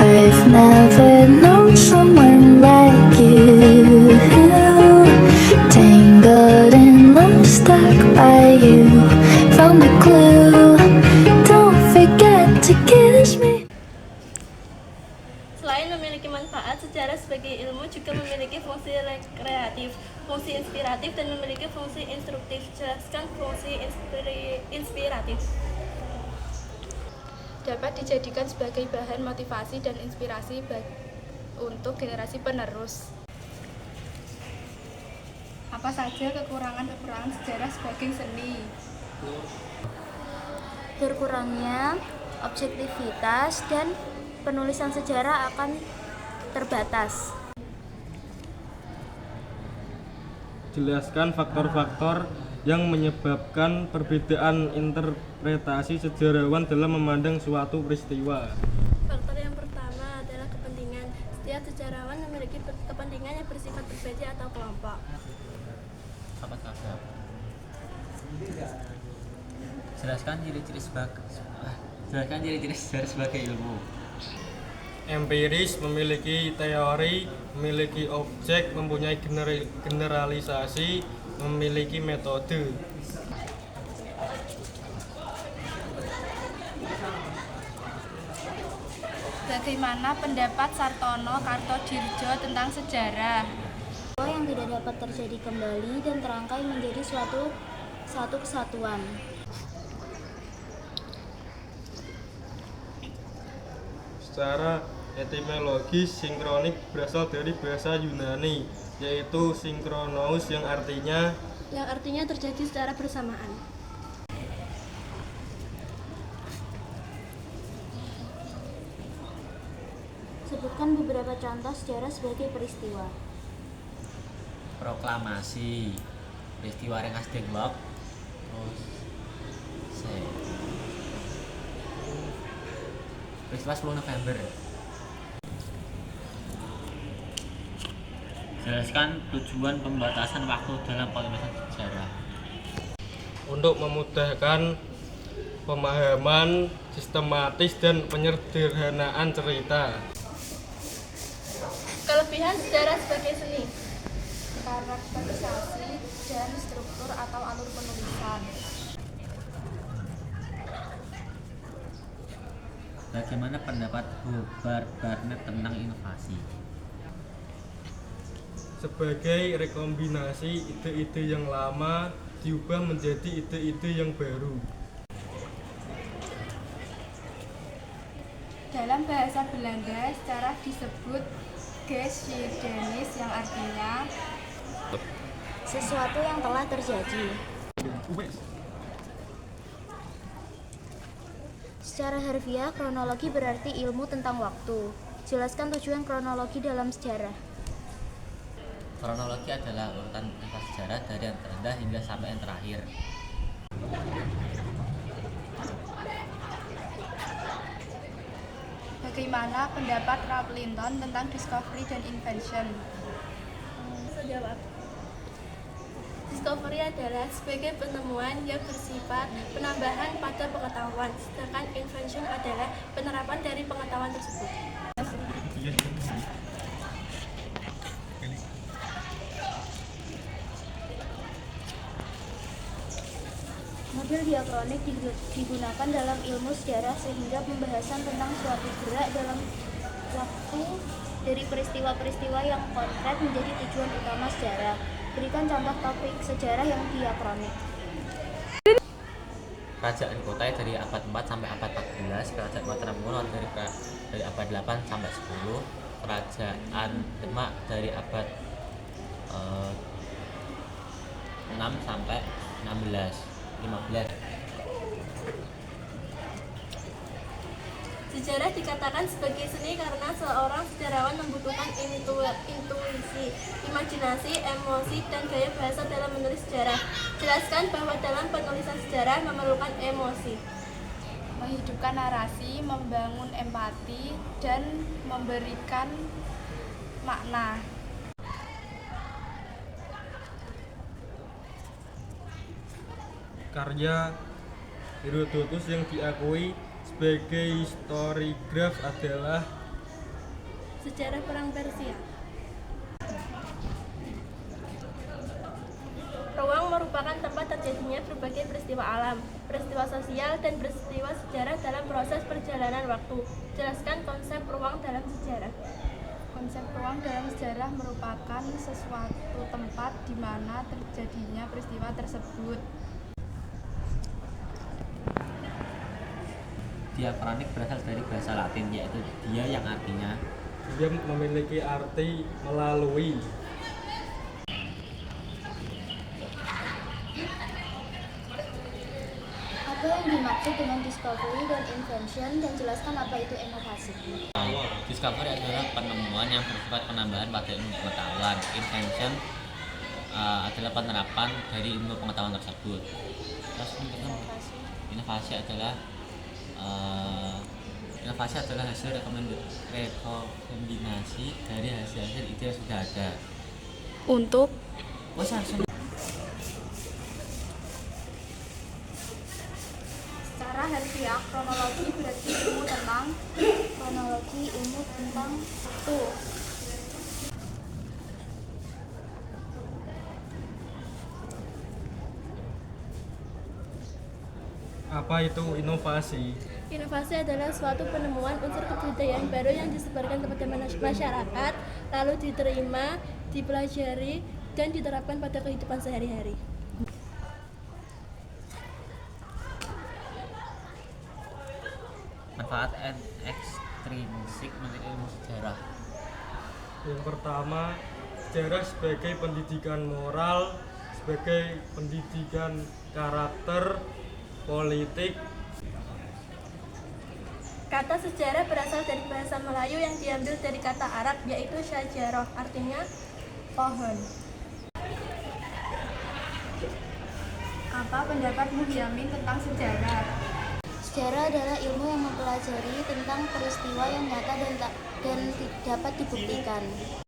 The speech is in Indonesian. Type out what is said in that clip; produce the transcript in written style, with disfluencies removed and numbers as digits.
I've never known someone like you, tangled in love, stuck by you, found a clue, don't forget to kiss me. Selain memiliki manfaat, sejarah sebagai ilmu juga memiliki fungsi rekreatif, fungsi inspiratif, dan memiliki fungsi instruktif. Jelaskan fungsi inspiratif. Dapat dijadikan sebagai bahan motivasi dan inspirasi untuk generasi penerus. Apa saja kekurangan-kekurangan sejarah sebagai seni? Berkurangnya objektivitas dan penulisan sejarah akan terbatas. Jelaskan faktor-faktor yang menyebabkan perbedaan interpretasi sejarawan dalam memandang suatu peristiwa. Faktor yang pertama adalah kepentingan. Setiap sejarawan memiliki kepentingan yang bersifat pribadi atau kelompok. Jelaskan ciri-ciri sejarah sebagai ilmu. Empiris memiliki teori, memiliki objek, mempunyai generalisasi, memiliki metode. Bagaimana pendapat Sartono Kartodirjo tentang sejarah? Yang tidak dapat terjadi kembali dan terangkai menjadi satu kesatuan. Secara etimologis, sinkronik berasal dari bahasa Yunani, yaitu synkronos yang artinya terjadi secara bersamaan. Sebutkan beberapa contoh sejarah sebagai peristiwa. Proklamasi, peristiwa Rengas Dengklok, peristiwa 10 November. Jelaskan tujuan pembatasan waktu dalam penulisan sejarah. Untuk memudahkan pemahaman sistematis dan penyederhanaan cerita. Kelebihan sejarah sebagai seni. Karakterisasi dan struktur atau alur penulisan. Bagaimana pendapat Hobart Barnett tentang inovasi? Sebagai rekombinasi ide-ide yang lama diubah menjadi ide-ide yang baru. Dalam bahasa Belanda, sejarah disebut geschiedenis yang artinya Sesuatu yang telah terjadi. Secara harfiah, kronologi berarti ilmu tentang waktu. Jelaskan tujuan kronologi dalam sejarah. Kronologi adalah urutan peristiwa sejarah dari yang terendah hingga sampai yang terakhir. Bagaimana pendapat Ralph Linton tentang discovery dan invention? Jawab. Discovery adalah sebagai penemuan yang bersifat penambahan pada pengetahuan, sedangkan invention adalah penerapan dari pengetahuan tersebut. Model diakronik digunakan dalam ilmu sejarah sehingga pembahasan tentang suatu gerak dalam waktu dari peristiwa-peristiwa yang konkret menjadi tujuan utama sejarah. Berikan contoh topik sejarah yang diakronik. Kerajaan Kutai dari abad 4 sampai abad 14, Kerajaan Mataram Kuno dari abad 8 sampai 10, Kerajaan Demak dari abad 6 sampai 15. Sejarah dikatakan sebagai seni karena seorang sejarawan membutuhkan intuisi, imajinasi, emosi, dan gaya bahasa dalam menulis sejarah. Jelaskan bahwa dalam penulisan sejarah memerlukan emosi. Menghidupkan narasi, membangun empati, dan memberikan makna. Karya Herodotus yang diakui sebagai historiograf adalah Sejarah Perang Persia. Ruang merupakan tempat terjadinya berbagai peristiwa alam, peristiwa sosial, dan peristiwa sejarah dalam proses perjalanan waktu. Jelaskan konsep ruang dalam sejarah. Konsep ruang dalam sejarah merupakan sesuatu tempat di mana terjadinya peristiwa tersebut. Diakronik berasal dari bahasa Latin, yaitu dia yang artinya dia memiliki arti melalui. Apa yang dimaksud dengan discovery dan invention, dan jelaskan apa itu inovasi. discovery adalah penemuan yang bersifat penambahan pada ilmu pengetahuan. Invention adalah penerapan dari ilmu pengetahuan tersebut. Terus inovasi adalah hasil rekombinasi dari hasil-hasil ide yang sudah ada. Untuk Secara harfiah, kronologi berarti ilmu tentang waktu. Apa itu inovasi? Inovasi adalah suatu penemuan unsur kebudayaan baru yang disebarkan kepada masyarakat, lalu diterima, dipelajari, dan diterapkan pada kehidupan sehari-hari. Manfaat ekstrinsik menurut ilmu sejarah. Yang pertama, sejarah sebagai pendidikan moral, sebagai pendidikan karakter, politik. Kata sejarah berasal dari bahasa Melayu yang diambil dari kata Arab, yaitu syajarah, artinya pohon. apa pendapatmu Yamin tentang sejarah? Sejarah adalah ilmu yang mempelajari tentang peristiwa yang nyata dan dapat dibuktikan.